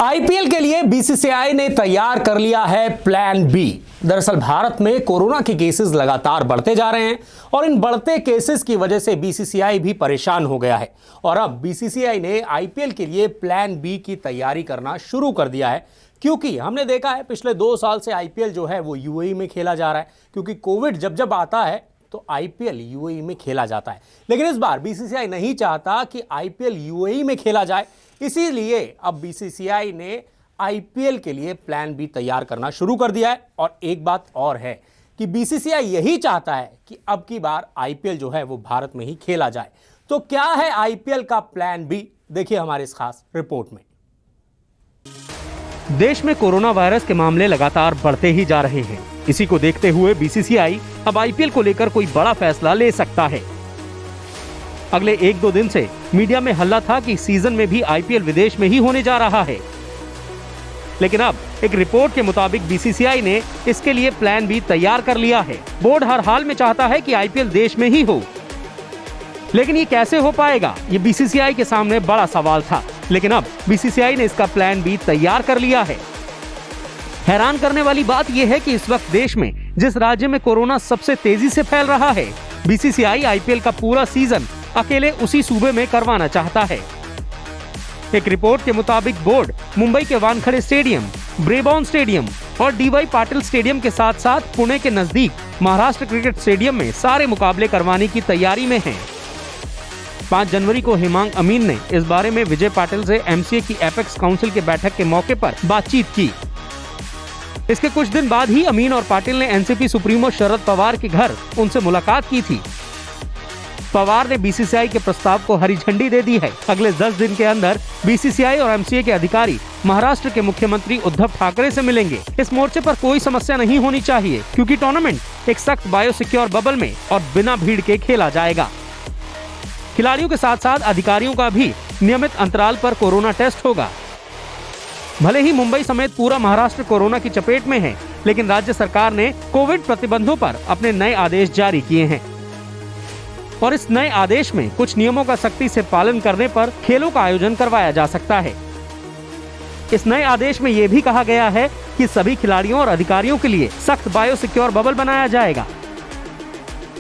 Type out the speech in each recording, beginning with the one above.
IPL के लिए BCCI ने तैयार कर लिया है प्लान बी। दरअसल भारत में कोरोना के केसेस लगातार बढ़ते जा रहे हैं और इन बढ़ते केसेस की वजह से बीसीसीआई भी परेशान हो गया है और अब बीसीसीआई ने आईपीएल के लिए प्लान बी की तैयारी करना शुरू कर दिया है। क्योंकि हमने देखा है पिछले 2 साल से आईपीएल जो है वो यूएई में खेला जा रहा है, क्योंकि कोविड जब आता है तो आईपीएल यूएई में खेला जाता है। लेकिन इस बार बीसीसीआई नहीं चाहता कि आईपीएल यूएई में खेला जाए, इसीलिए अब बीसीसीआई ने आईपीएल के लिए प्लान बी तैयार करना शुरू कर दिया है। और एक बात और है कि बीसीसीआई यही चाहता है कि अब की बार आईपीएल जो है वो भारत में ही खेला जाए। तो क्या है आईपीएल का प्लान बी, देखिए हमारे इस खास रिपोर्ट में। देश में कोरोना वायरस के मामले लगातार बढ़ते ही जा रहे हैं। इसी को देखते हुए बीसीसीआई अब आईपीएल को लेकर कोई बड़ा फैसला ले सकता है। अगले 1-2 दिन से मीडिया में हल्ला था कि सीजन में भी आईपीएल विदेश में ही होने जा रहा है, लेकिन अब एक रिपोर्ट के मुताबिक बीसीसीआई ने इसके लिए प्लान बी तैयार कर लिया है। बोर्ड हर हाल में चाहता है कि आईपीएल देश में ही हो, लेकिन ये कैसे हो पाएगा, ये बीसीसीआई के सामने बड़ा सवाल था। लेकिन अब बीसीसीआई ने इसका प्लान बी तैयार कर लिया है। हैरान करने वाली बात यह है कि इस वक्त देश में जिस राज्य में कोरोना सबसे तेजी से फैल रहा है, बीसीसीआई आईपीएल का पूरा सीजन अकेले उसी सूबे में करवाना चाहता है। एक रिपोर्ट के मुताबिक बोर्ड मुंबई के वानखेड़े स्टेडियम, ब्रेबॉर्न स्टेडियम और डीवाई पाटिल स्टेडियम के साथ साथ पुणे के नजदीक महाराष्ट्र क्रिकेट स्टेडियम में सारे मुकाबले करवाने की तैयारी में है। 5 जनवरी को हेमांग अमीन ने इस बारे में विजय पाटिल से एमसीए की एपेक्स काउंसिल के बैठक के मौके पर बातचीत की। इसके कुछ दिन बाद ही अमीन और पाटिल ने एनसीपी सुप्रीमो शरद पवार के घर उनसे मुलाकात की थी। पवार ने बीसीसीआई के प्रस्ताव को हरी झंडी दे दी है। अगले 10 दिन के अंदर बीसीसीआई और एमसीए के अधिकारी महाराष्ट्र के मुख्यमंत्री उद्धव ठाकरे से मिलेंगे। इस मोर्चे पर कोई समस्या नहीं होनी चाहिए, क्योंकि टूर्नामेंट एक सख्त बायोसिक्योर बबल में और बिना भीड़ के खेला जाएगा। खिलाड़ियों के साथ साथ अधिकारियों का भी नियमित अंतराल पर कोरोना टेस्ट होगा। भले ही मुंबई समेत पूरा महाराष्ट्र कोरोना की चपेट में है, लेकिन राज्य सरकार ने कोविड प्रतिबंधों पर अपने नए आदेश जारी किए हैं और इस नए आदेश में कुछ नियमों का सख्ती से पालन करने पर खेलों का आयोजन करवाया जा सकता है। इस नए आदेश में यह भी कहा गया है कि सभी खिलाड़ियों और अधिकारियों के लिए सख्त बायोसिक्योर बबल बनाया जाएगा।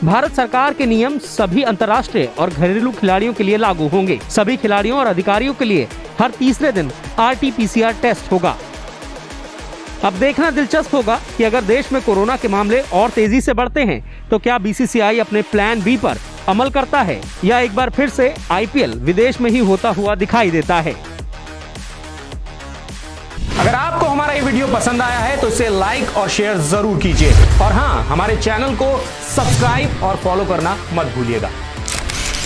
भारत सरकार के नियम सभी अंतर्राष्ट्रीय और घरेलू खिलाड़ियों के लिए लागू होंगे। सभी खिलाड़ियों और अधिकारियों के लिए हर तीसरे दिन RT-PCR टेस्ट होगा। अब देखना दिलचस्प होगा कि अगर देश में कोरोना के मामले और तेजी से बढ़ते हैं तो क्या बीसीसीआई अपने प्लान बी पर अमल करता है या एक बार फिर से आईपीएल विदेश में ही होता हुआ दिखाई देता है। अगर आपको हमारा ये वीडियो पसंद आया है तो इसे लाइक और शेयर जरूर कीजिए और हाँ, हमारे चैनल को सब्सक्राइब और फॉलो करना मत भूलिएगा,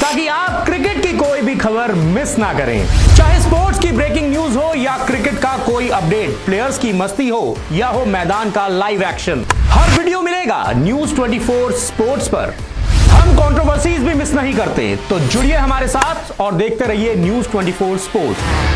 ताकि आप क्रिकेट की कोई भी खबर मिस ना करें। चाहे स्पोर्ट्स की ब्रेकिंग न्यूज हो या क्रिकेट का कोई अपडेट, प्लेयर्स की मस्ती हो या हो मैदान का लाइव एक्शन, हर वीडियो मिलेगा न्यूज 24 स्पोर्ट्स पर। हम कंट्रोवर्सीज भी मिस नहीं करते, तो जुड़िए हमारे साथ और देखते रहिए न्यूज 24 स्पोर्ट्स।